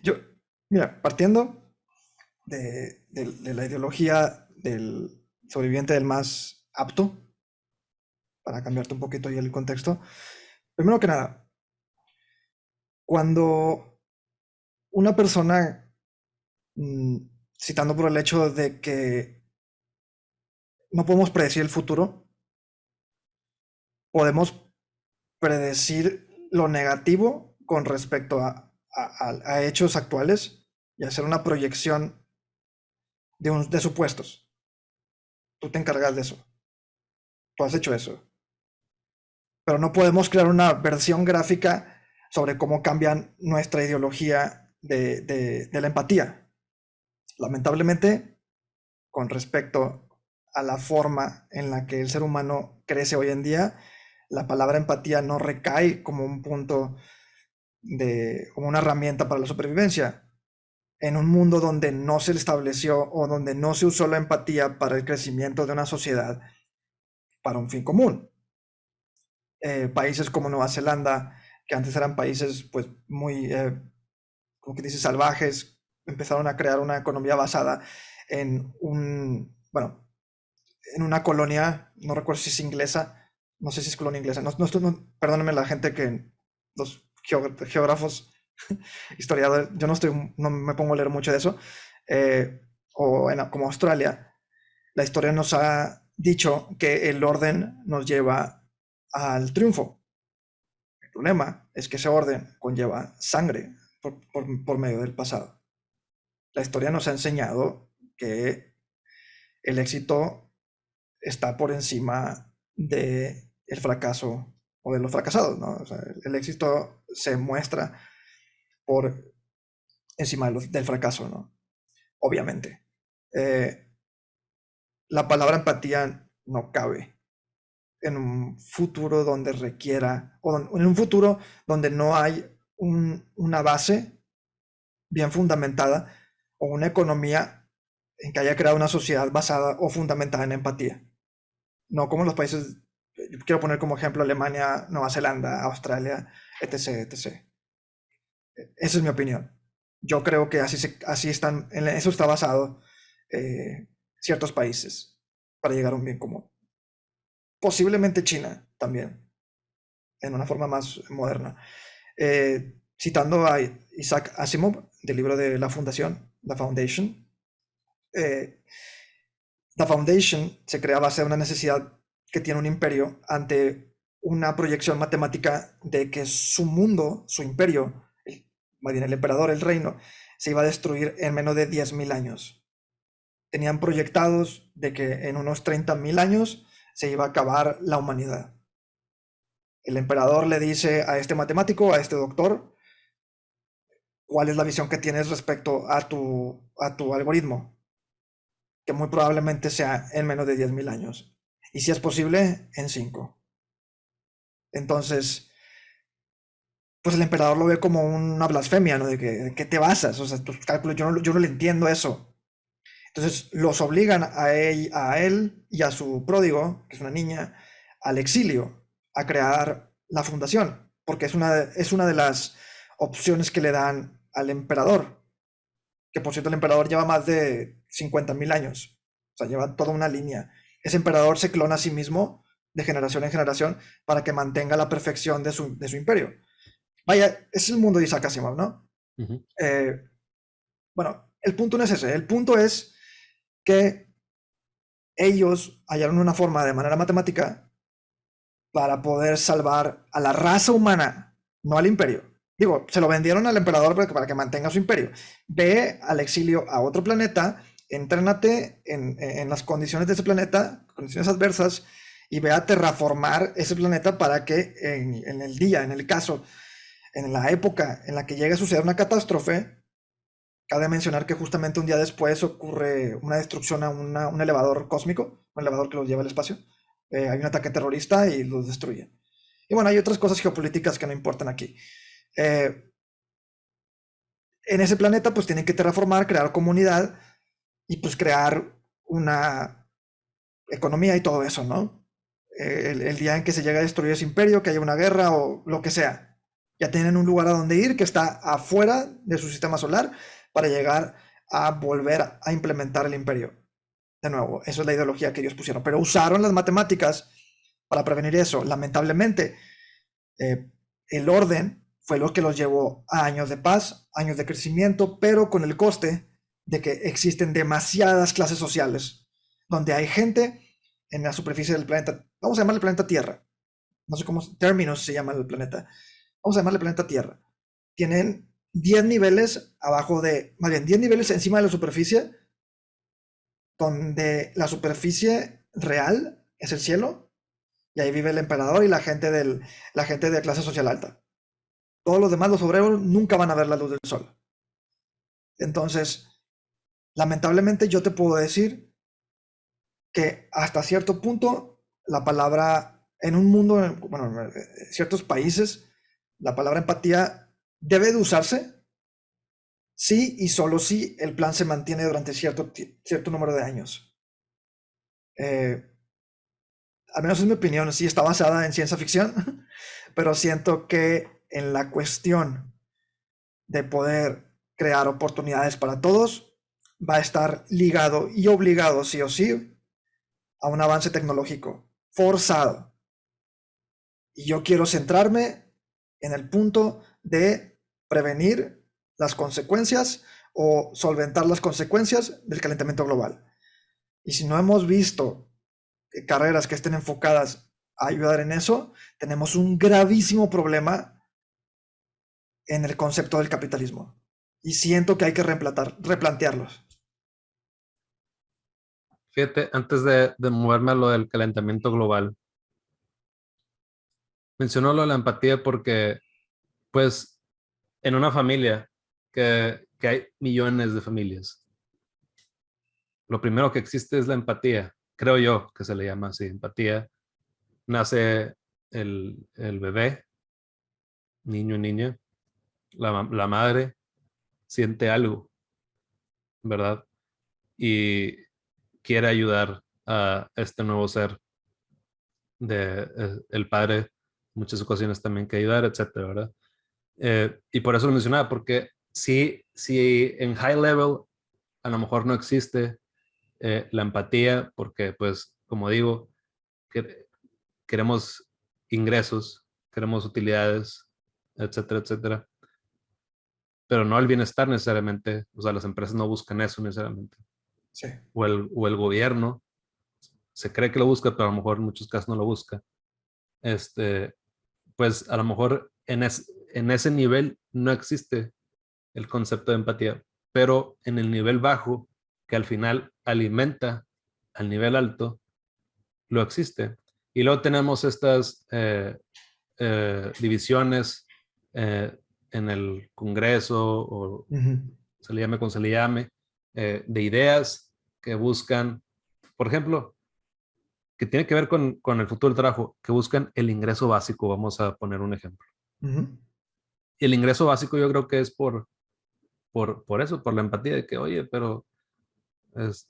Yo, mira, partiendo de la ideología del sobreviviente del más apto, para cambiarte un poquito ahí el contexto, primero que nada, cuando una persona, mm, citando por el hecho de que no podemos predecir el futuro, podemos predecir lo negativo con respecto a hechos actuales y hacer una proyección de supuestos. Tú te encargas de eso. Tú has hecho eso. Pero no podemos crear una versión gráfica sobre cómo cambian nuestra ideología de la empatía. Lamentablemente, con respecto a la forma en la que el ser humano crece hoy en día, la palabra empatía no recae como un punto como una herramienta para la supervivencia. En un mundo donde no se estableció o donde no se usó la empatía para el crecimiento de una sociedad para un fin común. Países como Nueva Zelanda, que antes eran países pues muy, como que dice, salvajes, empezaron a crear una economía basada en bueno, en una colonia, no recuerdo si es inglesa, no sé si es colonia inglesa, perdónenme la gente que, los geógrafos, historiadores, yo no me pongo a leer mucho de eso, como Australia, la historia nos ha dicho que el orden nos lleva al triunfo. El problema es que ese orden conlleva sangre por medio del pasado. La historia nos ha enseñado que el éxito está por encima del fracaso o de los fracasados, ¿no? O sea, el éxito se muestra por encima del fracaso, ¿no? Obviamente. La palabra empatía no cabe en un futuro donde requiera, o en un futuro donde no hay una base bien fundamentada o una economía en que haya creado una sociedad basada o fundamentada en empatía. No como los países, yo quiero poner como ejemplo Alemania, Nueva Zelanda, Australia, etc, etc. Esa es mi opinión. Yo creo que así están, en eso está basado ciertos países para llegar a un bien común. Posiblemente China también, en una forma más moderna. Citando a Isaac Asimov, del libro de La Fundación, The Foundation, The Foundation se crea a base de una necesidad que tiene un imperio ante una proyección matemática de que su mundo, su imperio, el emperador, el reino, se iba a destruir en menos de 10.000 años. Tenían proyectados de que en unos 30.000 años se iba a acabar la humanidad. El emperador le dice a este matemático, a este doctor, ¿cuál es la visión que tienes respecto a tu algoritmo? Que muy probablemente sea en menos de 10.000 años. Y si es posible, en 5. Entonces, pues el emperador lo ve como una blasfemia, ¿no? ¿De qué te basas? O sea, tus cálculos, yo no le entiendo eso. Entonces, los obligan a él y a su pródigo, que es una niña, al exilio, a crear la fundación, porque es una de las opciones que le dan al emperador, que por cierto el emperador lleva más de 50.000 años, o sea, lleva toda una línea. Ese emperador se clona a sí mismo de generación en generación para que mantenga la perfección de su imperio. Vaya, es el mundo de Isaac Asimov, ¿no? Uh-huh. Bueno, el punto no es ese, el punto es que ellos hallaron una forma de manera matemática para poder salvar a la raza humana, no al imperio. Digo, se lo vendieron al emperador para que mantenga su imperio. Ve al exilio a otro planeta, entrénate en las condiciones de ese planeta, condiciones adversas, y ve a terraformar ese planeta para que en el caso En la época en la que llega a suceder una catástrofe, cabe mencionar que justamente un día después ocurre una destrucción a un elevador cósmico, un elevador que los lleva al espacio. Hay un ataque terrorista y los destruyen. Y bueno, hay otras cosas geopolíticas que no importan aquí. Eh, en ese planeta pues tienen que terraformar, crear comunidad y pues crear una economía y todo eso, ¿no? El día en que se llega a destruir ese imperio, que haya una guerra o lo que sea, ya tienen un lugar a donde ir que está afuera de su sistema solar para llegar a volver a implementar el imperio. De nuevo, eso es la ideología que ellos pusieron, pero usaron las matemáticas para prevenir eso. Lamentablemente, el orden fue lo que los llevó a años de paz, años de crecimiento, pero con el coste de que existen demasiadas clases sociales, donde hay gente en la superficie del planeta, vamos a llamarle el planeta Tierra, no sé cómo, términos se llama el planeta, vamos a llamarle planeta Tierra, tienen 10 niveles abajo de, más bien 10 niveles encima de la superficie, donde la superficie real es el cielo, y ahí vive el emperador y la gente de clase social alta. Todos los demás, los obreros, nunca van a ver la luz del sol. Entonces, lamentablemente yo te puedo decir que hasta cierto punto la palabra en un mundo, bueno, en ciertos países, la palabra empatía debe de usarse sí y solo si el plan se mantiene durante cierto número de años. Al menos es mi opinión, sí está basada en ciencia ficción, pero siento que en la cuestión de poder crear oportunidades para todos, va a estar ligado y obligado sí o sí a un avance tecnológico forzado. Y yo quiero centrarme en el punto de prevenir las consecuencias o solventar las consecuencias del calentamiento global. Y si no hemos visto carreras que estén enfocadas a ayudar en eso, tenemos un gravísimo problema en el concepto del capitalismo. Y siento que hay que replantearlos. Fíjate, antes de moverme a lo del calentamiento global, mencionó lo de la empatía porque, pues, en una familia que hay millones de familias, lo primero que existe es la empatía. Creo yo que se le llama así, empatía. Nace el bebé, niño, niña, la madre siente algo, ¿verdad? Y quiere ayudar a este nuevo ser el padre, en muchas ocasiones también que ayudar, etcétera, ¿verdad? Y por eso lo mencionaba, porque si en high level a lo mejor no existe la empatía, porque pues, como digo, que, queremos ingresos, queremos utilidades, etcétera, etcétera, pero no el bienestar necesariamente, o sea, las empresas no buscan eso necesariamente, Sí. o el gobierno se cree que lo busca, pero a lo mejor en muchos casos no lo busca. Pues a lo mejor en ese nivel no existe el concepto de empatía, pero en el nivel bajo, que al final alimenta al nivel alto, lo existe. Y luego tenemos estas divisiones eh, en el Congreso, o se le llame como se le llame, de ideas que buscan, por ejemplo, que tiene que ver con el futuro del trabajo, que buscan el ingreso básico, vamos a poner un ejemplo. Y el ingreso básico yo creo que es por eso, por la empatía de que, oye, pero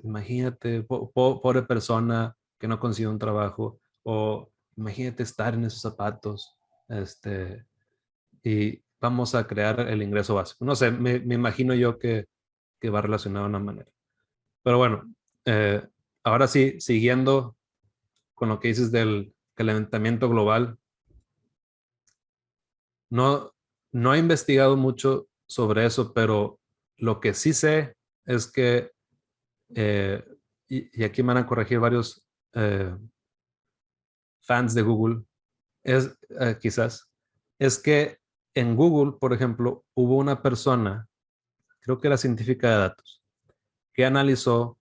imagínate, pobre persona que no consigue un trabajo, o imagínate estar en esos zapatos, y vamos a crear el ingreso básico. No sé, me imagino yo que va relacionado de una manera. Pero bueno, ahora sí, siguiendo con lo que dices del calentamiento global, no, no he investigado mucho sobre eso, pero lo que sí sé es que, eh, y aquí me van a corregir varios fans de Google, quizás, es que en Google, por ejemplo, hubo una persona, creo que era científica de datos, que analizó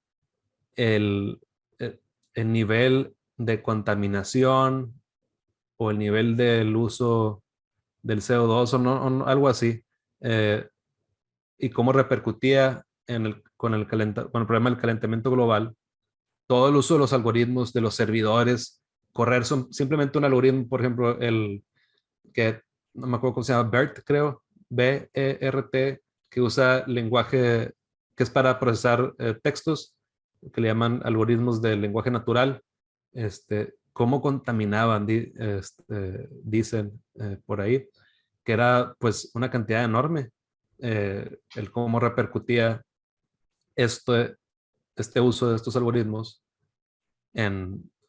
el, eh, el nivel de contaminación o el nivel del uso del CO2 algo así, y cómo repercutía con el problema del calentamiento global, todo el uso de los algoritmos, de los servidores, correr simplemente un algoritmo, por ejemplo, el que no me acuerdo cómo se llama, BERT, creo, BERT, que usa lenguaje que es para procesar textos, que le llaman algoritmos de lenguaje natural, cómo contaminaban, dicen por ahí, que era pues una cantidad enorme, el cómo repercutía este uso de estos algoritmos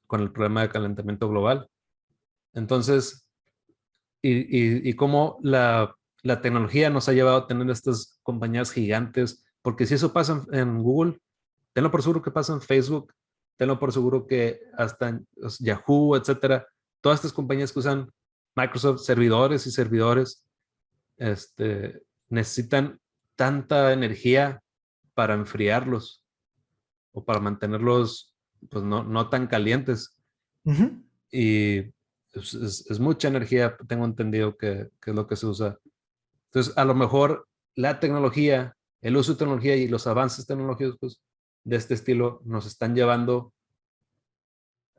con el problema de calentamiento global. Entonces, y cómo la tecnología nos ha llevado a tener estas compañías gigantes, porque si eso pasa en Google, tenlo por seguro que pasa en Facebook, tenlo por seguro que hasta en Yahoo, etcétera, todas estas compañías que usan Microsoft, servidores y servidores, necesitan tanta energía para enfriarlos o para mantenerlos pues no tan calientes. Ujú. Y es mucha energía, tengo entendido que es lo que se usa. Entonces, a lo mejor la tecnología, el uso de tecnología y los avances tecnológicos de este estilo nos están llevando,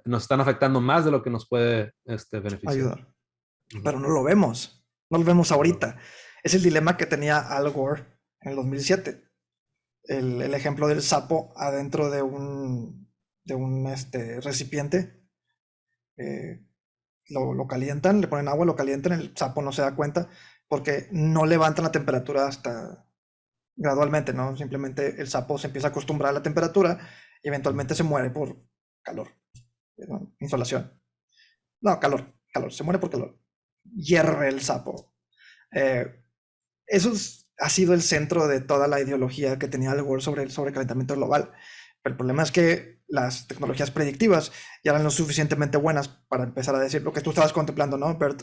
nos están afectando más de lo que nos puede beneficiar. Ayudar. Pero no lo vemos. No lo vemos No. ahorita. Es el dilema que tenía Al Gore en el 2007. El ejemplo del sapo adentro de un recipiente. eh, lo calientan, le ponen agua, lo calientan, el sapo no se da cuenta porque no levantan la temperatura hasta gradualmente, ¿no? Simplemente el sapo se empieza a acostumbrar a la temperatura y eventualmente se muere por calor, ¿no? Insolación. No, calor, se muere por calor. Hierve el sapo. Eh, ha sido el centro de toda la ideología que tenía Al Gore sobre el sobrecalentamiento global. Pero el problema es que las tecnologías predictivas ya eran lo suficientemente buenas para empezar a decir lo que tú estabas contemplando, ¿no, Bert?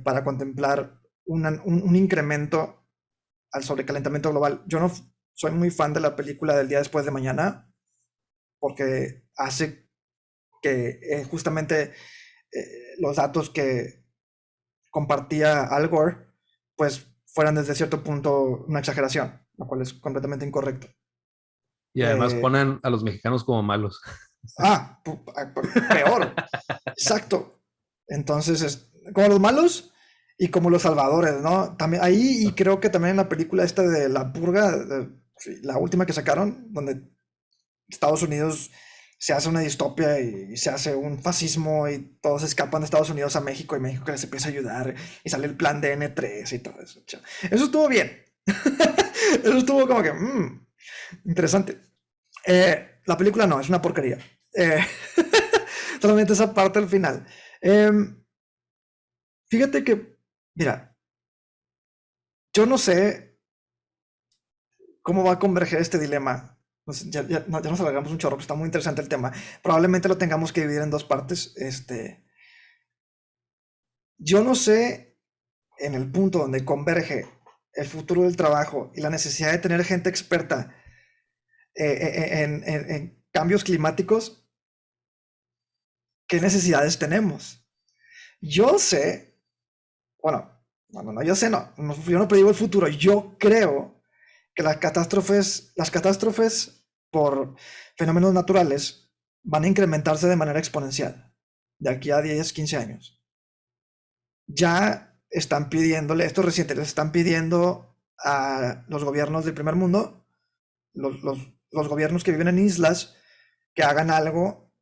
Para contemplar un incremento al sobrecalentamiento global. Yo no soy muy fan de la película del día después de mañana porque hace que justamente los datos que compartía Al Gore pues fueran desde cierto punto una exageración, lo cual es completamente incorrecto. Y además Eh, ponen a los mexicanos como malos. Peor, exacto. Entonces, como los malos y como los salvadores, ¿no? También ahí, y creo que también en la película esta de La Purga, la última que sacaron, donde Estados Unidos se hace una distopia y se hace un fascismo y todos escapan de Estados Unidos a México y México les empieza a ayudar y sale el plan de N3 y todo eso. Eso estuvo bien. Eso estuvo como que interesante. La película no, es una porquería. Eh, solamente esa parte al final. Fíjate que, mira, yo no sé cómo va a converger este dilema. Ya nos alargamos un chorro, pero está muy interesante el tema. Probablemente lo tengamos que dividir en dos partes. Yo no sé en el punto donde converge el futuro del trabajo y la necesidad de tener gente experta en cambios climáticos, qué necesidades tenemos. Yo sé, bueno, no, yo sé, yo no predigo el futuro, yo creo que las catástrofes por fenómenos naturales van a incrementarse de manera exponencial de aquí a 10, 15 años. Ya están pidiéndole, estos recientes les están pidiendo a los gobiernos del primer mundo, los gobiernos que viven en islas, que hagan algo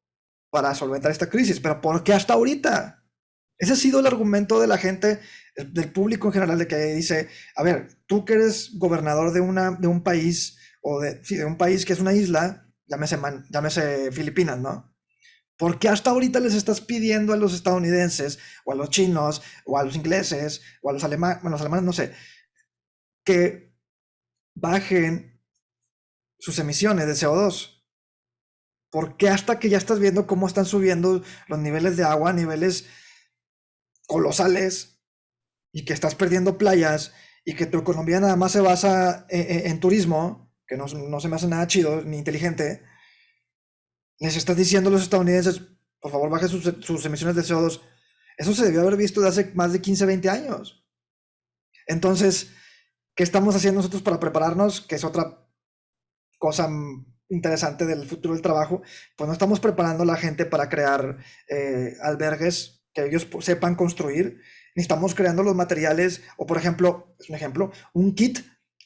para solventar esta crisis. Pero ¿por qué hasta ahorita? Ese ha sido el argumento de la gente, del público en general, de que dice, a ver, tú que eres gobernador de un país, de un país que es una isla, llámese Filipinas, ¿no? ¿Por qué hasta ahorita les estás pidiendo a los estadounidenses, o a los chinos, o a los ingleses, o a los alemanes, bueno, los alemanes no sé, que bajen sus emisiones de CO2? ¿Por qué hasta que ya estás viendo cómo están subiendo los niveles de agua a niveles colosales y que estás perdiendo playas y que tu economía nada más se basa en turismo, que no se me hace nada chido ni inteligente, les estás diciendo a los estadounidenses, por favor, bajen sus emisiones de CO2? Eso se debió haber visto de hace más de 15, 20 años. Entonces, ¿qué estamos haciendo nosotros para prepararnos? Que es otra cosa interesante del futuro del trabajo. Pues no estamos preparando a la gente para crear albergues que ellos sepan construir. Necesitamos creando los materiales, o por ejemplo, es un ejemplo, un kit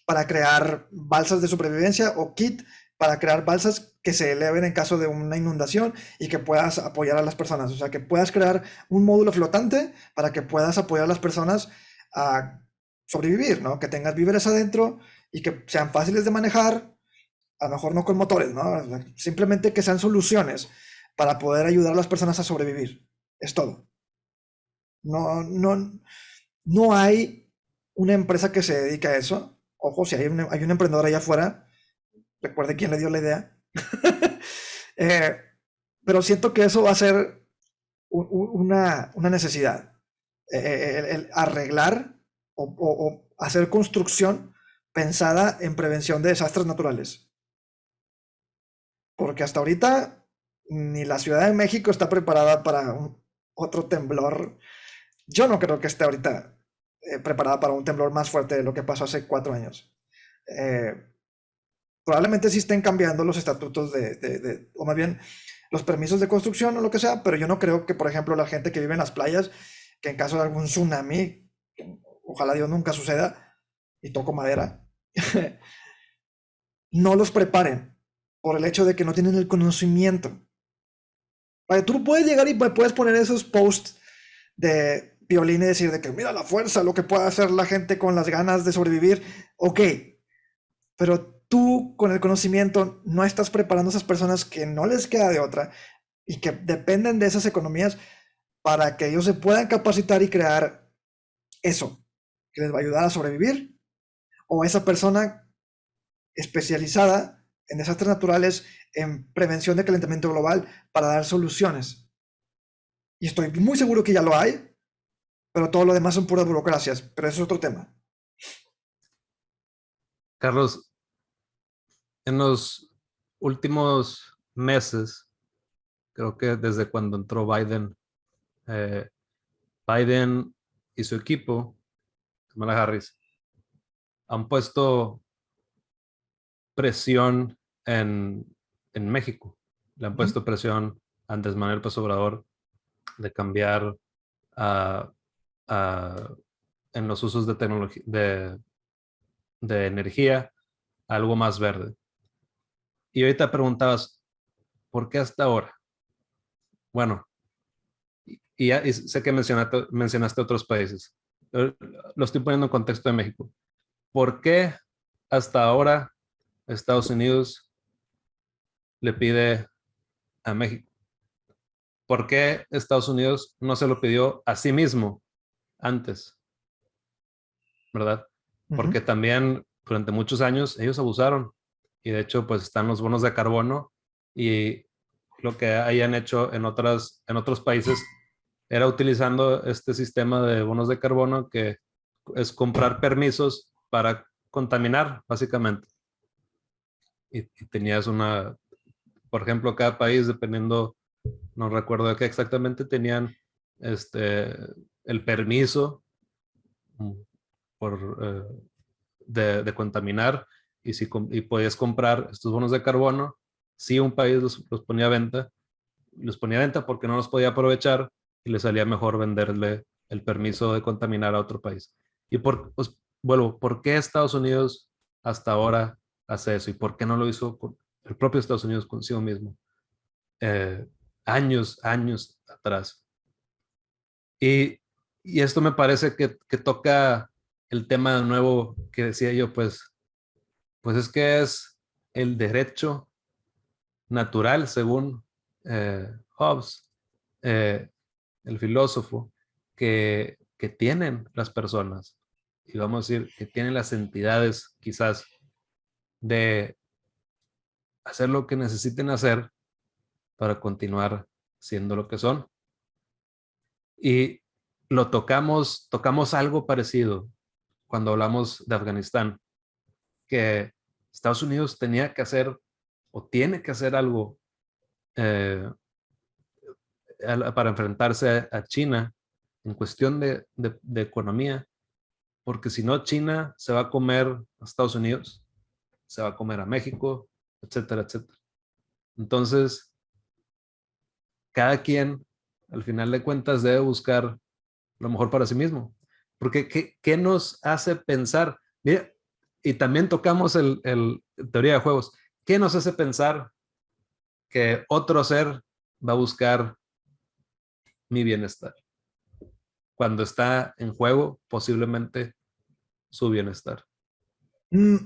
para crear balsas de sobrevivencia o kit para crear balsas que se eleven en caso de una inundación y que puedas apoyar a las personas. O sea, que puedas crear un módulo flotante para que puedas apoyar a las personas a sobrevivir, ¿no? Que tengas víveres adentro y que sean fáciles de manejar, a lo mejor no con motores, ¿no? Simplemente que sean soluciones para poder ayudar a las personas a sobrevivir. Es todo. No, no, no hay una empresa que se dedique a eso. Ojo, si hay un emprendedor allá afuera, recuerde quién le dio la idea. Eh, pero siento que eso va a ser una necesidad. El arreglar o hacer construcción pensada en prevención de desastres naturales. Porque hasta ahorita ni la Ciudad de México está preparada para otro temblor. Yo no creo que esté ahorita preparada para un temblor más fuerte de lo que pasó hace 4 años. Eh, Probablemente sí estén cambiando los estatutos o más bien los permisos de construcción o lo que sea, pero yo no creo que, por ejemplo, la gente que vive en las playas, que en caso de algún tsunami, que ojalá Dios nunca suceda, y toco madera, no los preparen por el hecho de que no tienen el conocimiento. Vaya, tú puedes llegar y puedes poner esos posts de violín y decir de que mira la fuerza, lo que puede hacer la gente con las ganas de sobrevivir. Ok, pero tú con el conocimiento no estás preparando a esas personas que no les queda de otra y que dependen de esas economías para que ellos se puedan capacitar y crear eso que les va a ayudar a sobrevivir, o esa persona especializada en desastres naturales, en prevención de calentamiento global, para dar soluciones. Y estoy muy seguro que ya lo hay, pero todo lo demás son puras burocracias, pero eso es otro tema. Carlos, en los últimos meses, creo que desde cuando entró Biden, eh, Biden y su equipo, Kamala Harris, han puesto presión en México. Le han puesto presión a Andrés Manuel López Obrador de cambiar a, a, en los usos de tecnología, de energía, a algo más verde. Y ahorita preguntabas, ¿por qué hasta ahora? Bueno, y sé que mencionaste otros países. Lo estoy poniendo en contexto de México. ¿Por qué hasta ahora Estados Unidos le pide a México? ¿Por qué Estados Unidos no se lo pidió a sí mismo antes? ¿Verdad? Porque también durante muchos años ellos abusaron y de hecho pues están los bonos de carbono y lo que hayan hecho en otros países era utilizando este sistema de bonos de carbono que es comprar permisos para contaminar básicamente. Y tenías por ejemplo, cada país dependiendo, no recuerdo de qué exactamente, tenían el permiso por, de contaminar y podías comprar estos bonos de carbono. Si un país los ponía a venta, los ponía a venta porque no los podía aprovechar y le salía mejor venderle el permiso de contaminar a otro país. Y pues, vuelvo, ¿por qué Estados Unidos hasta ahora hace eso? ¿Y por qué no lo hizo con el propio Estados Unidos consigo mismo? Años atrás. Y, y esto me parece que toca el tema de nuevo que decía yo, pues es que es el derecho natural, según Hobbes, el filósofo, que tienen las personas, y vamos a decir, que tienen las entidades quizás de hacer lo que necesiten hacer para continuar siendo lo que son. Y tocamos algo parecido cuando hablamos de Afganistán, que Estados Unidos tenía que hacer o tiene que hacer algo eh, para enfrentarse a China en cuestión de economía, porque si no, China se va a comer a Estados Unidos, se va a comer a México, etcétera, etcétera. Entonces, cada quien, al final de cuentas, debe buscar lo mejor para sí mismo. Porque, ¿qué nos hace pensar? Mira, y también tocamos el teoría de juegos. ¿Qué nos hace pensar que otro ser va a buscar mi bienestar? Cuando está en juego, posiblemente su bienestar. Mm,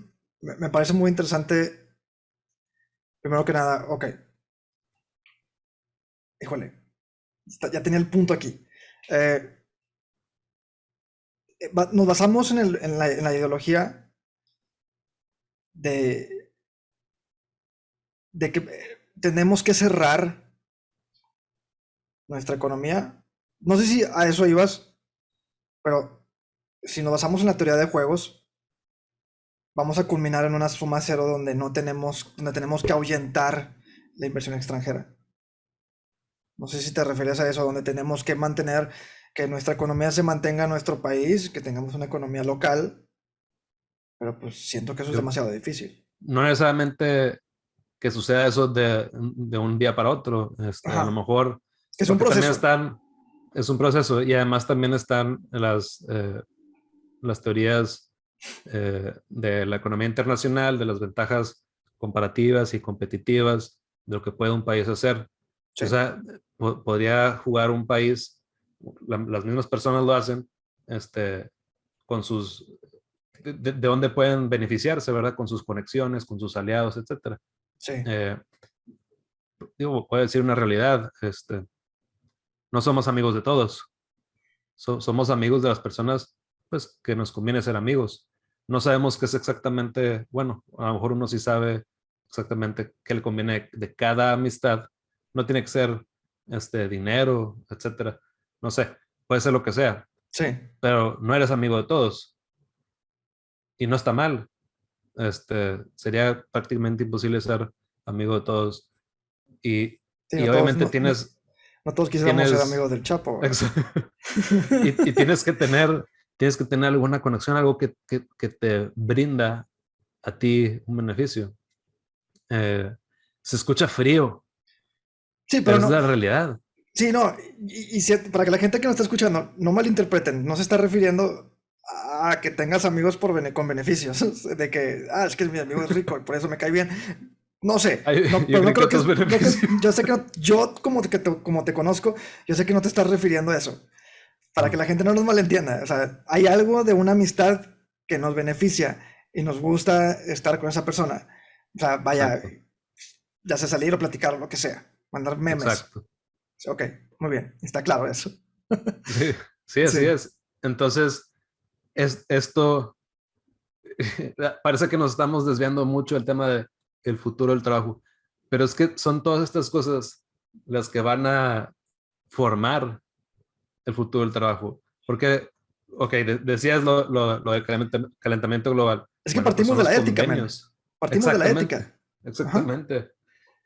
me parece muy interesante. Primero que nada, ok, híjole, ya tenía el punto aquí. Eh, Nos basamos en la ideología de, de que tenemos que cerrar nuestra economía. No sé si a eso ibas, pero si nos basamos en la teoría de juegos, vamos a culminar en una suma cero donde donde tenemos que ahuyentar la inversión extranjera. No sé si te refieres a eso, donde tenemos que mantener que nuestra economía se mantenga en nuestro país, que tengamos una economía local, pero pues siento que eso es Yo, demasiado difícil. no necesariamente que suceda eso de un día para otro. A lo Ajá, mejor, que es un porque también proceso. es un proceso y además también están las teorías de la economía internacional, de las ventajas comparativas y competitivas de lo que puede un país hacer. Sí, O sea, podría jugar un país, las mismas personas lo hacen, con sus, de dónde pueden beneficiarse, ¿verdad? Con sus conexiones, con sus aliados, etcétera. sí, Eh, Digo, puede decir una realidad, no somos amigos de todos, somos amigos de las personas, pues, que nos conviene ser amigos. No sabemos qué es exactamente, bueno, a lo mejor uno sí sabe exactamente qué le conviene de cada amistad. No tiene que ser, dinero, etcétera. No sé, puede ser lo que sea, sí. pero no eres amigo de todos y no está mal. Sería prácticamente imposible ser amigo de todos y, Sí, y obviamente no todos quisiéramos ser tienes, amigos del Chapo, ¿verdad? y tienes que tener alguna conexión, algo que te brinda a ti un beneficio. Eh, Se escucha frío, Sí, pero pero es no, la realidad. sí, no, para que la gente que nos está escuchando no malinterpreten, no se está refiriendo a que tengas amigos con beneficios, de que, es que mi amigo es rico y por eso me cae bien. No sé, no, Yo pero no creo que creo que, otros beneficios. yo sé que yo como te conozco, yo sé que no te estás refiriendo a eso, para que la gente no nos malentienda. O sea, hay algo de una amistad que nos beneficia y nos gusta estar con esa persona. O sea, vaya, Exacto, ya sea salir o platicar o lo que sea, mandar memes. exacto. Ok, muy bien, está claro eso. Sí, sí, así Sí, es. Entonces, esto parece que nos estamos desviando mucho del tema del futuro del trabajo, pero es que son todas estas cosas las que van a formar el futuro del trabajo. Porque, ok, decías lo del calentamiento global. es que Bueno, pues partimos son de los la ética, men. convenios. Partimos de la Exactamente, ética. Ajá, exactamente.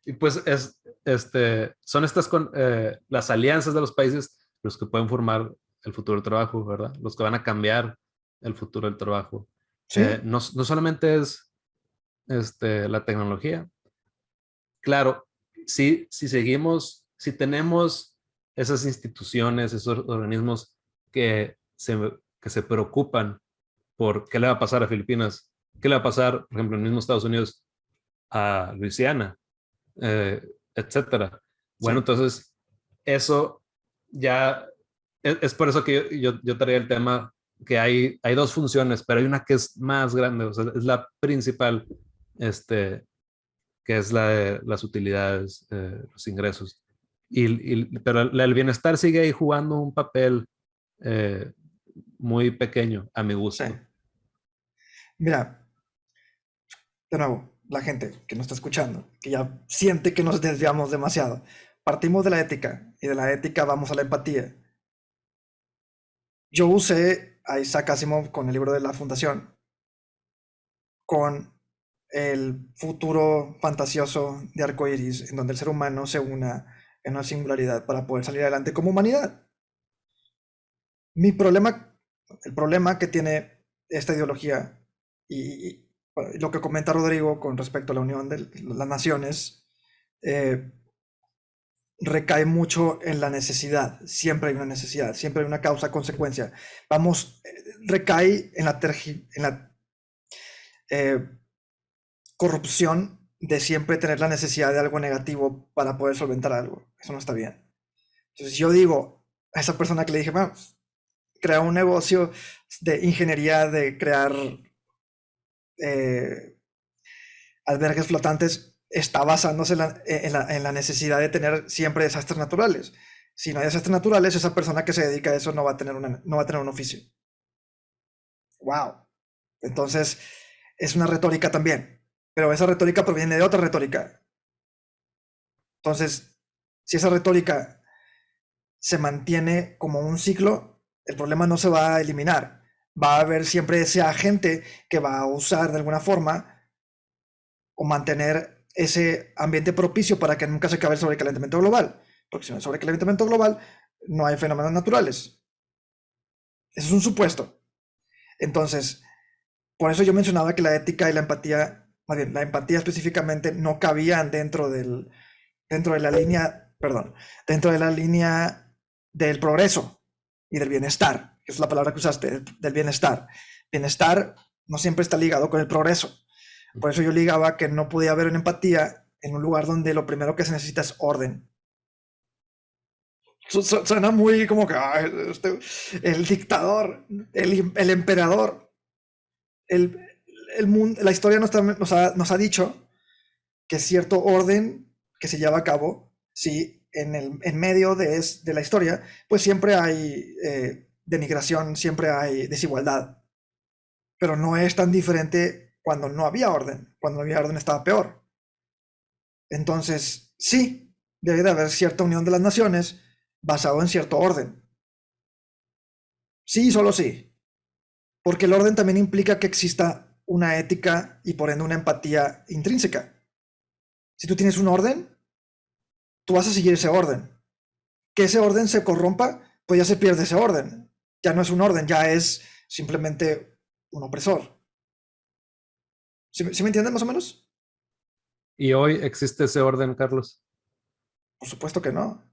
Y pues son las alianzas de los países los que pueden formar el futuro del trabajo, ¿verdad? Los que van a cambiar el futuro del trabajo. sí, No solamente es la tecnología. Claro, si seguimos, si tenemos esas instituciones, esos organismos que se, que se preocupan por qué le va a pasar a Filipinas, qué le va a pasar, por ejemplo, en el mismo Estados Unidos, a Luisiana, eh, etcétera. sí. Bueno, entonces, eso ya es por eso que yo traía el tema que hay dos funciones, pero hay una que es más grande, o sea, es la principal, que es la de las utilidades, los ingresos. Pero el bienestar sigue ahí jugando un papel eh, muy pequeño a mi Sí. gusto. Mira, de nuevo, la gente que nos está escuchando, que ya siente que nos desviamos demasiado. Partimos de la ética y de la ética vamos a la empatía. Yo usé a Isaac Asimov con el libro de la Fundación, con el futuro fantasioso de arcoiris, en donde el ser humano se una en una singularidad para poder salir adelante como humanidad. Mi problema, el problema que tiene esta ideología bueno, y lo que comenta Rodrigo con respecto a la unión de las naciones, eh, recae mucho en la necesidad. Siempre hay una necesidad, siempre hay una causa-consecuencia. Vamos, recae en la eh, corrupción de siempre tener la necesidad de algo negativo para poder solventar algo. Eso no está bien. Entonces yo digo a esa persona que le dije, bueno, crea un negocio de ingeniería, de crear eh, albergues flotantes, está basándose en la necesidad de tener siempre desastres naturales. Si no hay desastres naturales, esa persona que se dedica a eso no va a tener, no va a tener un oficio. ¡Wow! Entonces, es una retórica también, pero esa retórica proviene de otra retórica. Entonces, si esa retórica se mantiene como un ciclo, el problema no se va a eliminar. Va a haber siempre ese agente que va a usar de alguna forma o mantener ese ambiente propicio para que nunca se acabe el sobrecalentamiento global. Porque si no hay sobrecalentamiento global, no hay fenómenos naturales. Eso es un supuesto. Entonces, por eso yo mencionaba que la ética y la empatía, más bien, la empatía específicamente, no cabían dentro de la línea, perdón, dentro de la línea del progreso y del bienestar, que es la palabra que usaste, del bienestar. Bienestar no siempre está ligado con el progreso. Por eso yo ligaba que no podía haber una empatía en un lugar donde lo primero que se necesita es orden. Suena muy como que el dictador, el emperador, el, el mundo, la historia nos ha dicho que cierto orden que se lleva a cabo, sí, en medio de la historia, pues siempre hay denigración, siempre hay desigualdad, pero no es tan diferente cuando no había orden. Cuando no había orden estaba peor. Entonces, sí, debe de haber cierta unión de las naciones basado en cierto orden. Sí, solo sí. Porque el orden también implica que exista una ética y por ende una empatía intrínseca. Si tú tienes un orden, tú vas a seguir ese orden. Que ese orden se corrompa, pues ya se pierde ese orden. Ya no es un orden, ya es simplemente un opresor. ¿Sí me entienden más o menos? ¿Y hoy existe ese orden, Carlos? Por supuesto que no.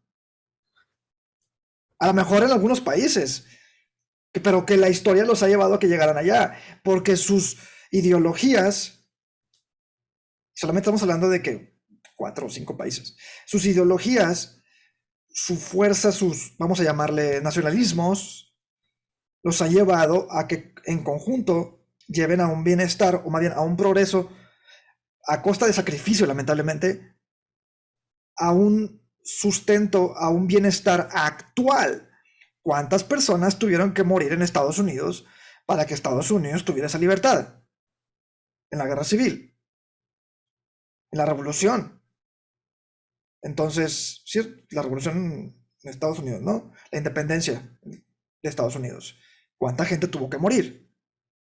A lo mejor en algunos países, pero que la historia los ha llevado a que llegaran allá, porque sus ideologías, solamente estamos hablando de que 4 o 5 países, sus ideologías, su fuerza, sus, vamos a llamarle nacionalismos, los ha llevado a que en conjunto lleven a un bienestar, o más bien a un progreso, a costa de sacrificio, lamentablemente, a un sustento, a un bienestar actual. ¿Cuántas personas tuvieron que morir en Estados Unidos para que Estados Unidos tuviera esa libertad? En la guerra civil, en la revolución. Entonces, sí, la revolución en Estados Unidos, ¿no? La independencia de Estados Unidos. ¿Cuánta gente tuvo que morir?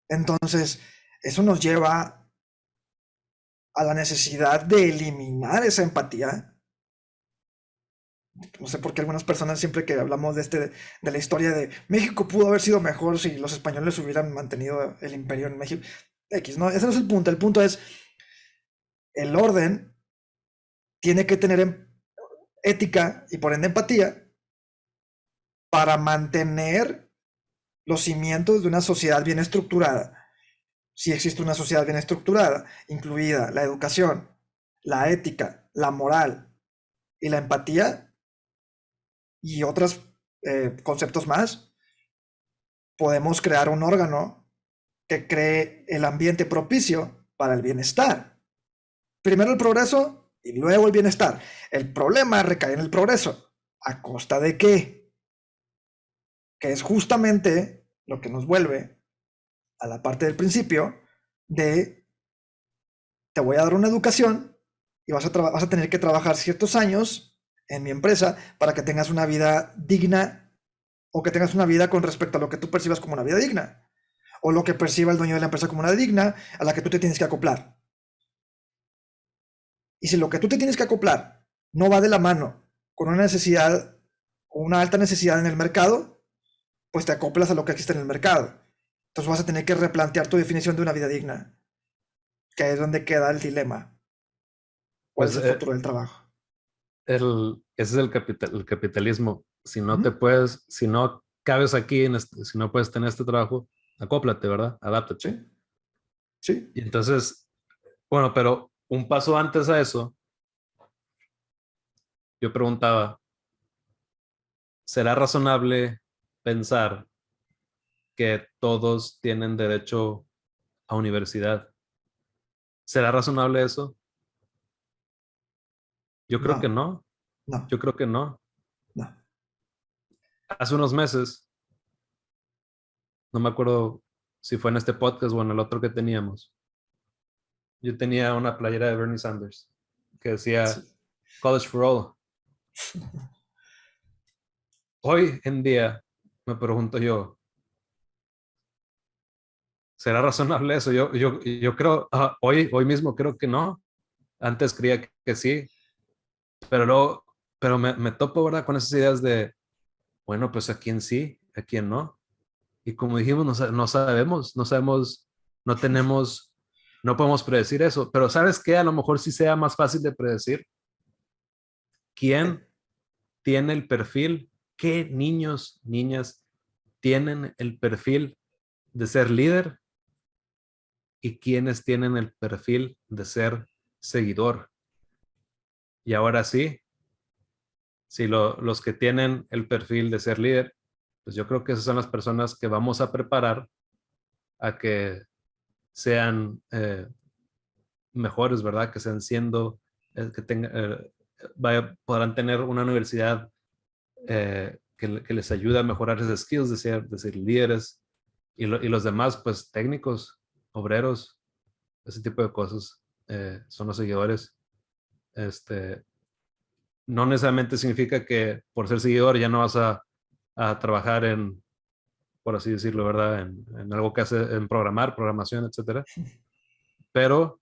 Entonces, eso nos lleva a la necesidad de eliminar esa empatía. No sé por qué algunas personas siempre que hablamos de la historia de México pudo haber sido mejor si los españoles hubieran mantenido el imperio en México. X, no, ese no es el punto. El punto es el orden tiene que tener ética y por ende empatía para mantener los cimientos de una sociedad bien estructurada. Si existe una sociedad bien estructurada, incluida la educación, la ética, la moral y la empatía y otros conceptos más, podemos crear un órgano que cree el ambiente propicio para el bienestar. Primero el progreso y luego el bienestar. El problema recae en el progreso. ¿A costa de qué? Que es justamente lo que nos vuelve a la parte del principio de te voy a dar una educación y vas a tener que trabajar ciertos años en mi empresa para que tengas una vida digna o que tengas una vida con respecto a lo que tú percibas como una vida digna o lo que perciba el dueño de la empresa como una digna a la que tú te tienes que acoplar. Y si lo que tú te tienes que acoplar no va de la mano con una necesidad o una alta necesidad en el mercado, pues te acoplas a lo que existe en el mercado. Entonces vas a tener que replantear tu definición de una vida digna, que ahí es donde queda el dilema. ¿Cuál Pues es el futuro del trabajo? ese es el capitalismo. Si no Ujú. te puedes, si no cabes aquí, si no puedes tener este trabajo, acóplate, ¿verdad? Adáptate. Sí, sí. Y entonces, bueno, pero un paso antes a eso, yo preguntaba, ¿será razonable pensar que todos tienen derecho a universidad? ¿Será razonable eso? Yo creo que No, no. no, Yo creo que no. no. Hace unos meses, no me acuerdo si fue en este podcast o en el otro que teníamos, yo tenía una playera de Bernie Sanders que decía Sí. College for All. Hoy en día, me pregunto yo, ¿será razonable eso? Yo creo, hoy mismo creo que no. Antes creía que sí, pero luego, pero me topo, ¿verdad? Con esas ideas de, bueno, pues a quién sí, a quién no. Y como dijimos, no sabemos, no tenemos, no podemos predecir eso. Pero ¿sabes qué? A lo mejor sí sea más fácil de predecir quién tiene el perfil, qué niños, niñas tienen el perfil de ser líder y quiénes tienen el perfil de ser seguidor. Y ahora sí, si los que tienen el perfil de ser líder, pues yo creo que esas son las personas que vamos a preparar a que sean mejores, ¿verdad? Que sean siendo, que podrán tener una universidad que les ayude a mejorar esos skills de ser líderes y los demás, pues técnicos, obreros, ese tipo de cosas son los seguidores. Este, no necesariamente significa que por ser seguidor ya no vas a trabajar en, por así decirlo, ¿verdad? En algo que hace, en programación, etcétera. Pero,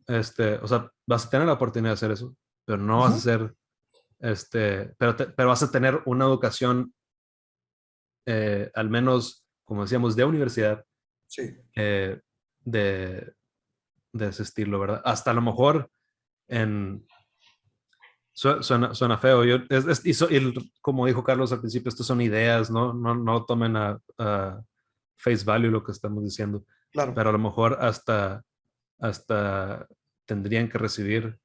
o sea, vas a tener la oportunidad de hacer eso, pero no vas a Ujú. ser, pero vas a tener una educación, al menos, como decíamos, de universidad, Sí. eh, de, de ese estilo, ¿verdad? Hasta a lo mejor en, suena feo. Como dijo Carlos al principio, estas son ideas, no tomen a face value lo que estamos diciendo, Claro. pero a lo mejor hasta tendrían que recibir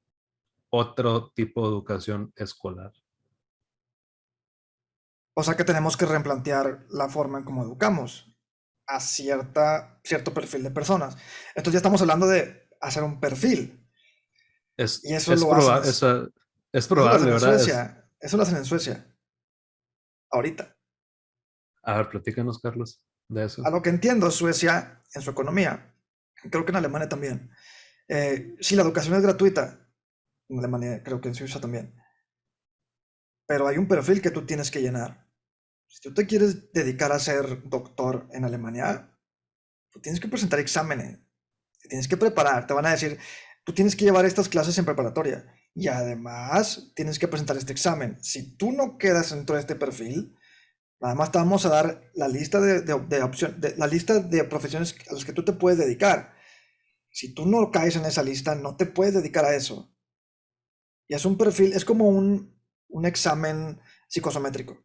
otro tipo de educación escolar. O sea que tenemos que replantear la forma en cómo educamos a cierto perfil de personas. Entonces ya estamos hablando de hacer un perfil. Y eso Es, lo hacen, proba eso, es eso lo hacen probable, en ¿verdad? Suecia. Eso lo hacen en Suecia, ahorita. A ver, platícanos, Carlos, de A eso. lo que entiendo, Suecia, en su economía, creo que en Alemania también. Sí, la educación es gratuita. En Alemania, creo que en Suiza también. Pero hay un perfil que tú tienes que llenar. Si tú te quieres dedicar a ser doctor en Alemania, tú tienes que presentar exámenes, te tienes que preparar, te van a decir, tú tienes que llevar estas clases en preparatoria y además tienes que presentar este examen. Si tú no quedas dentro de este perfil, nada más te vamos a dar la lista la lista de profesiones a las que tú te puedes dedicar. Si tú no caes en esa lista, no te puedes dedicar a eso. Y es un perfil, es como un examen psicosométrico.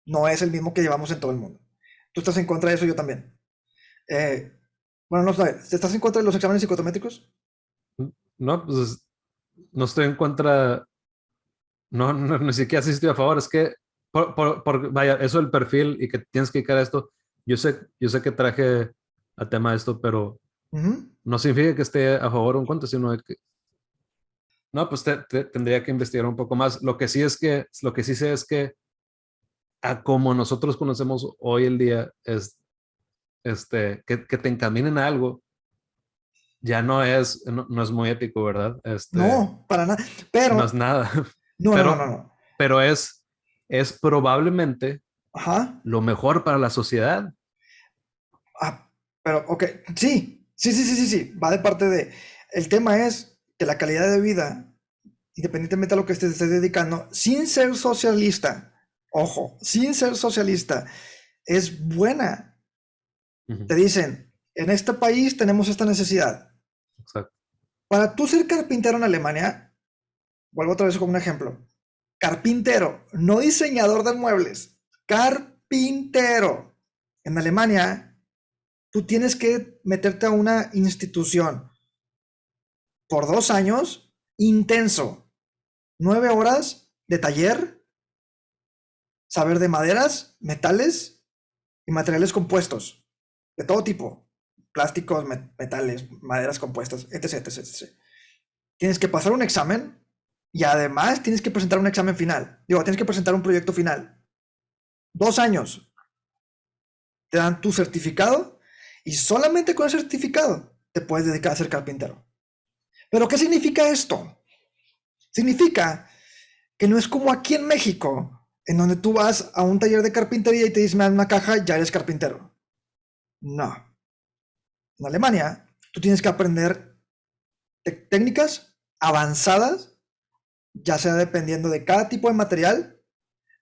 No es el mismo que llevamos en todo el mundo. Tú estás en contra de eso, yo también. Eh, bueno, no sé, ¿estás en contra de los exámenes psicométricos? No, pues no estoy en contra, ni siquiera sí estoy a favor, es que, vaya, eso del perfil y que tienes que dedicar a esto, yo sé que traje a tema esto, pero Ujú. no significa que esté a favor o en contra, sino que, no, pues tendría que investigar un poco más. Lo que sí sé es que a como nosotros conocemos hoy el día, es, que te encaminen a algo, ya no es muy ético, ¿verdad? No, para nada. No es Pero, nada, no, no, no, no, pero, no. pero es probablemente Ajá. lo mejor para la sociedad. Ah, pero, ok. Sí, sí, sí, sí, sí, sí. Va de parte de. El tema es que la calidad de vida, independientemente a lo que estés dedicando, sin ser socialista, ojo, sin ser socialista, es buena. Ujú. Te dicen, en este país tenemos esta necesidad. Exacto. Para tú ser carpintero en Alemania, vuelvo otra vez como un ejemplo. Carpintero, no diseñador de muebles. Carpintero. En Alemania, tú tienes que meterte a una institución por 2 años intenso. 9 horas de taller, saber de maderas, metales y materiales compuestos. De todo tipo. Plásticos, metales, maderas compuestas, etc, etc, etc. Tienes que pasar un examen y además tienes que presentar un examen final. Digo, tienes que presentar un proyecto final. 2 años. Te dan tu certificado y solamente con el certificado te puedes dedicar a ser carpintero. ¿Pero qué significa esto? Significa que no es como aquí en México, en donde tú vas a un taller de carpintería y te dicen, me dan una caja, ya eres carpintero. No. En Alemania, tú tienes que aprender técnicas avanzadas, ya sea dependiendo de cada tipo de material,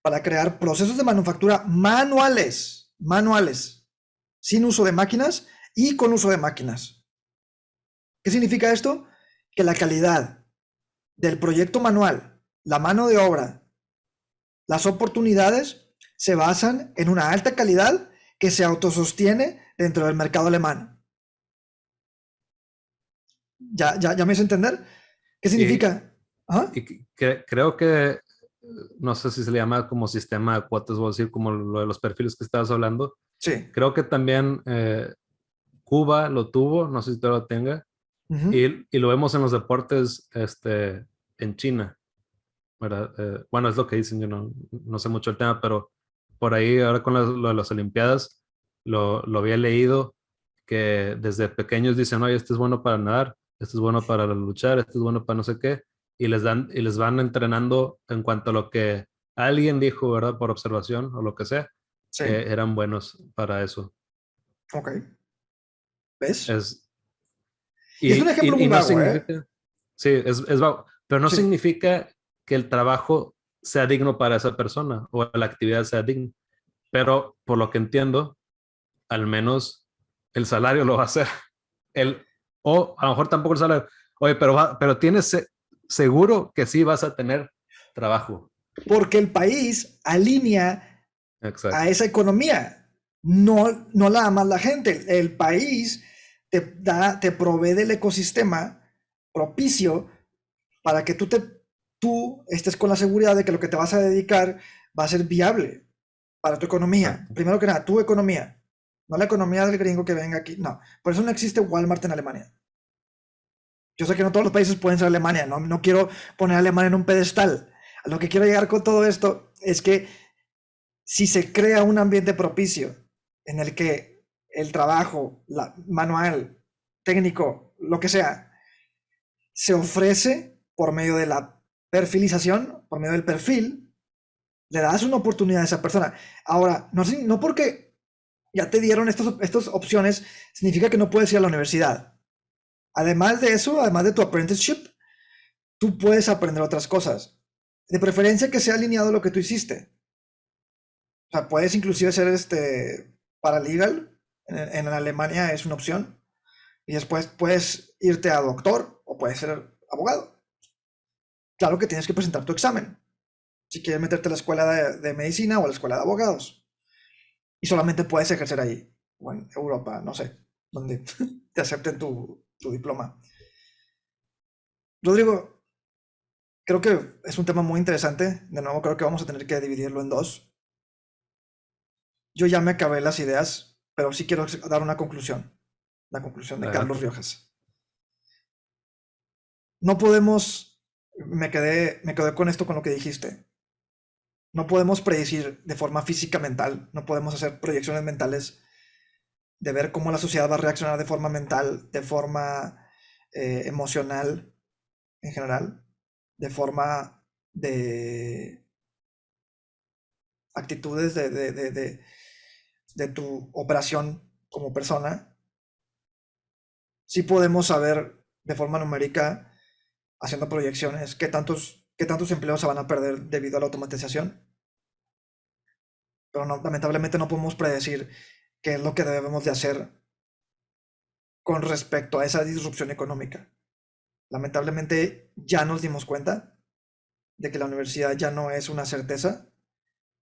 para crear procesos de manufactura manuales, sin uso de máquinas y con uso de máquinas. ¿Qué significa esto? Que la calidad del proyecto manual, la mano de obra, las oportunidades se basan en una alta calidad que se autosostiene dentro del mercado alemán. ¿Ya me hizo entender? ¿Qué Y, significa? ¿Ah? creo que, no sé si se le llama como sistema de cuotas, voy a decir como lo de los perfiles que estabas hablando. Sí. Creo que también Cuba lo tuvo, no sé si todavía lo tenga, Uh-huh. y lo vemos en los deportes en China, ¿verdad? Bueno, es lo que dicen, yo no sé mucho el tema, pero por ahí ahora con lo de las Olimpiadas lo había leído que desde pequeños dicen, oye, este es bueno para nadar, este es bueno para luchar, este es bueno para no sé qué, y les van entrenando en cuanto a lo que alguien dijo, ¿verdad? Por observación o lo que sea, Sí. que eran buenos para eso. Ok. ¿Ves? Es, Y es un ejemplo muy y no vago, ¿eh? significa, sí, es vago, pero no Sí. significa que el trabajo sea digno para esa persona o la actividad sea digna, pero por lo que entiendo, al menos el salario lo va a hacer. El, o a lo mejor tampoco el salario. Oye, pero tienes seguro que sí vas a tener trabajo. Porque el país alinea a Exacto. esa economía, no la ama la gente. El país te provee del ecosistema propicio para que tú estés con la seguridad de que lo que te vas a dedicar va a ser viable para tu economía. Exacto. Primero que nada, tu economía, no la economía del gringo que venga aquí. No, por eso no existe Walmart en Alemania. Yo sé que no todos los países pueden ser Alemania, no quiero poner a Alemania en un pedestal. A lo que quiero llegar con todo esto es que si se crea un ambiente propicio en el que el trabajo, manual, técnico, lo que sea, se ofrece por medio de la perfilización, por medio del perfil, le das una oportunidad a esa persona. Ahora, no porque ya te dieron estas opciones, significa que no puedes ir a la universidad. Además de eso, además de tu apprenticeship, tú puedes aprender otras cosas. De preferencia que sea alineado a lo que tú hiciste. O sea, puedes inclusive ser paralegal. En Alemania es una opción. Y después puedes irte a doctor o puedes ser abogado. Claro que tienes que presentar tu examen. Si quieres meterte a la escuela de medicina o a la escuela de abogados. Y solamente puedes ejercer ahí. O en Europa, no sé. Donde te acepten tu diploma. Rodrigo, creo que es un tema muy interesante. De nuevo, creo que vamos a tener que dividirlo en dos. Yo ya me acabé las ideas, pero sí quiero dar una conclusión. La conclusión de Carlos Adelante. Riojas. No podemos, me quedé con esto, con lo que dijiste. No podemos predecir de forma física mental, no podemos hacer proyecciones mentales de ver cómo la sociedad va a reaccionar de forma mental, de forma emocional en general, de forma de actitudes de tu operación como persona. Sí podemos saber de forma numérica, haciendo proyecciones, qué tantos empleos se van a perder debido a la automatización. pero lamentablemente no podemos predecir qué es lo que debemos de hacer con respecto a esa disrupción económica. Lamentablemente ya nos dimos cuenta de que la universidad ya no es una certeza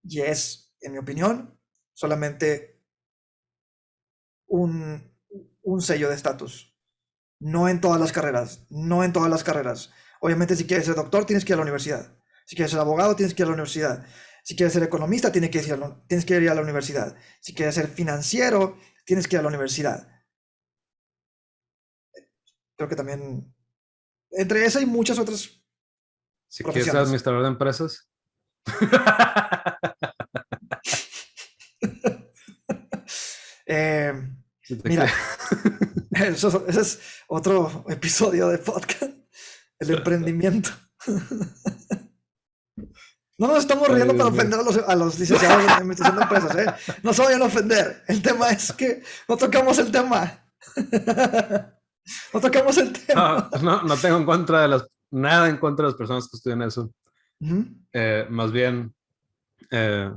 y es, en mi opinión, solamente un, un sello de estatus. No en todas las carreras, no en todas las carreras. Obviamente si quieres ser doctor tienes que ir a la universidad. Si quieres ser abogado tienes que ir a la universidad. Si quieres ser economista tienes que ir a la universidad. Si quieres ser financiero tienes que ir a la universidad. Creo que también, entre esa y muchas otras Si quieres ser profesiones. administrador de empresas. Eh, Si te Mira, quieres. ese es otro episodio de podcast, el emprendimiento. No nos estamos Ay, riendo Dios para mío. ofender a los licenciados en administración de empresas, ¿eh? No se vayan a ofender. El tema es que no tocamos el tema. No tocamos el tema. No tengo en contra de nada en contra de las personas que estudian eso. Ujú. Más bien, eh,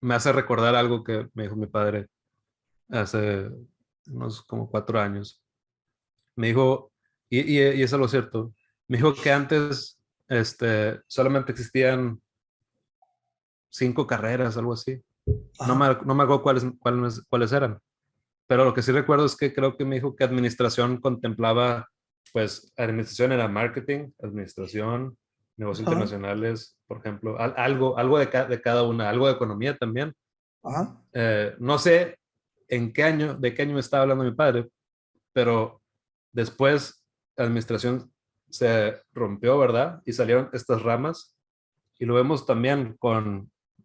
me hace recordar algo que me dijo mi padre hace unos como 4 años. Me dijo, y eso es lo cierto, me dijo que antes solamente existían 5 carreras, algo así. Ajá, No me acuerdo cuáles eran, pero lo que sí recuerdo es que creo que me dijo que administración contemplaba, pues, administración era marketing, administración, negocios ajá, internacionales, por ejemplo, algo de cada una, algo de economía también. ajá, No sé de qué año me estaba hablando mi padre, pero después la administración se rompió, ¿verdad? Y salieron estas ramas y lo vemos también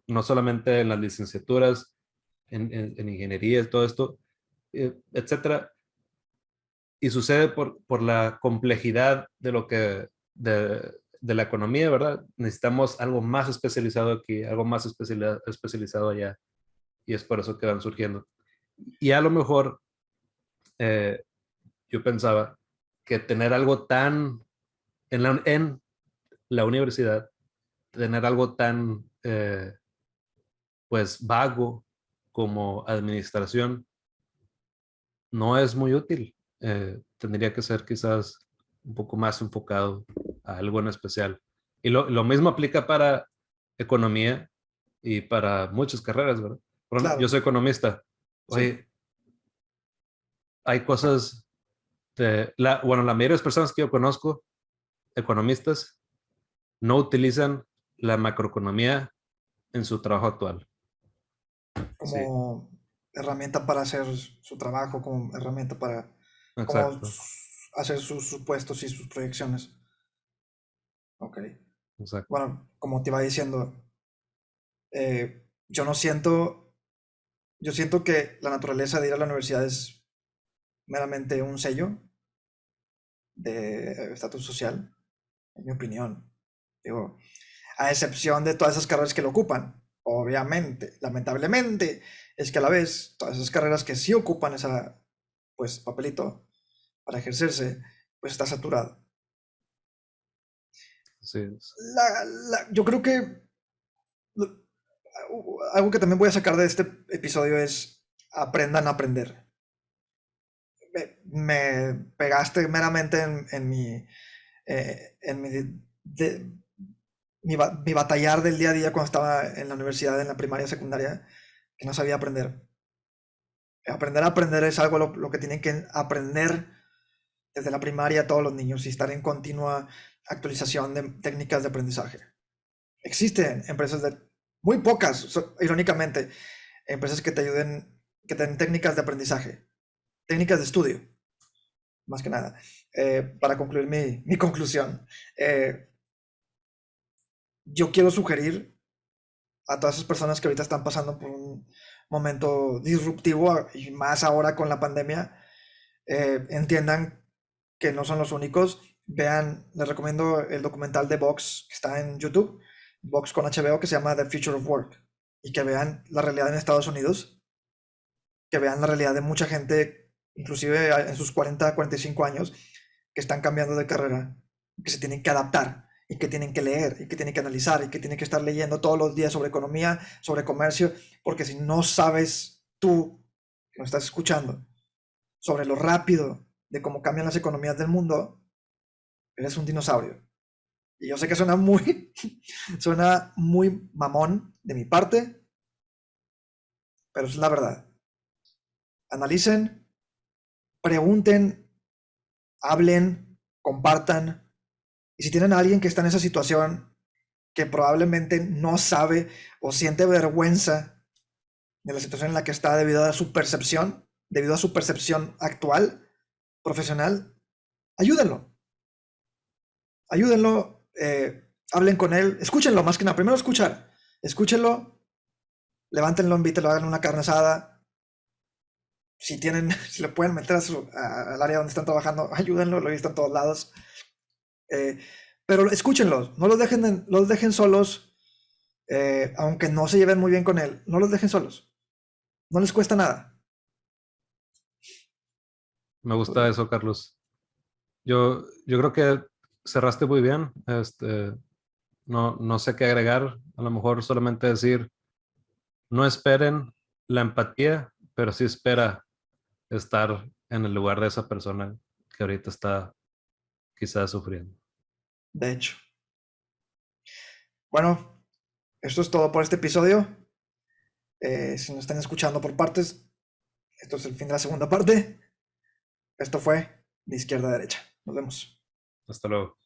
no solamente en las licenciaturas, en ingeniería, todo esto, etcétera. Y sucede por la complejidad de la economía, ¿verdad? Necesitamos algo más especializado aquí, algo más especializado allá, y es por eso que van surgiendo. Y a lo mejor eh, yo pensaba que tener algo en la universidad, tener algo tan, pues, vago como administración, no es muy útil. Tendría que ser quizás un poco más enfocado a algo en especial. Y lo mismo aplica para economía y para muchas carreras, ¿verdad? Yo claro, soy economista. sí. Oye, hay cosas bueno, la mayoría de las personas que yo conozco, economistas, no utilizan la macroeconomía en su trabajo actual. Sí, Como herramienta para hacer su trabajo, como herramienta para como exacto, hacer sus supuestos y sus proyecciones. Ok. exacto. Bueno, como te iba diciendo, yo no siento, yo siento que la naturaleza de ir a la universidad es meramente un sello de estatus social, en mi opinión. Digo, a excepción de todas esas carreras que lo ocupan, obviamente, lamentablemente, es que a la vez, todas esas carreras que sí ocupan esa, pues, papelito para ejercerse, pues está saturado. Sí, Yo creo que algo que también voy a sacar de este episodio es aprendan a aprender. Me pegaste meramente en de- mi batallar del día a día cuando estaba en la universidad, en la primaria, secundaria, que no sabía aprender. Aprender a aprender es algo lo que tienen que aprender desde la primaria todos los niños y estar en continua actualización de técnicas de aprendizaje. Existen empresas muy pocas, irónicamente, empresas que te ayuden, que te den técnicas de aprendizaje, técnicas de estudio, más que nada. Para concluir mi conclusión, eh, yo quiero sugerir a todas esas personas que ahorita están pasando por un momento disruptivo y más ahora con la pandemia, entiendan que no son los únicos. Vean, les recomiendo el documental de Vox que está en YouTube, Vox con HBO, que se llama The Future of Work, y que vean la realidad en Estados Unidos, que vean la realidad de mucha gente, inclusive en sus 40, 45 años, que están cambiando de carrera, que se tienen que adaptar y que tienen que leer y que tienen que analizar y que tienen que estar leyendo todos los días sobre economía, sobre comercio, porque si no sabes tú, que me estás escuchando, sobre lo rápido de cómo cambian las economías del mundo, eres un dinosaurio. Y yo sé que suena muy, suena muy mamón de mi parte, pero es la verdad. Analicen, pregunten, hablen, compartan. Y si tienen a alguien que está en esa situación, que probablemente no sabe o siente vergüenza de la situación en la que está debido a su percepción actual, profesional, ayúdenlo, ayúdenlo, hablen con él, escúchenlo más que nada, primero escúchenlo, levántenlo, invítenlo, hagan una carne asada, si tienen, si le pueden meter al área donde están trabajando, ayúdenlo, lo he visto en todos lados, pero escúchenlos, no los dejen solos, aunque no se lleven muy bien con él, no los dejen solos, no les cuesta nada. Me gusta eso, Carlos. Yo creo que cerraste muy bien. No sé qué agregar. A lo mejor solamente decir, no esperen la empatía, pero sí espera estar en el lugar de esa persona que ahorita está quizás sufriendo. De hecho. Bueno, esto es todo por este episodio. Si nos están escuchando por partes, esto es el fin de la segunda parte. Esto fue de izquierda a derecha. Nos vemos. Hasta luego.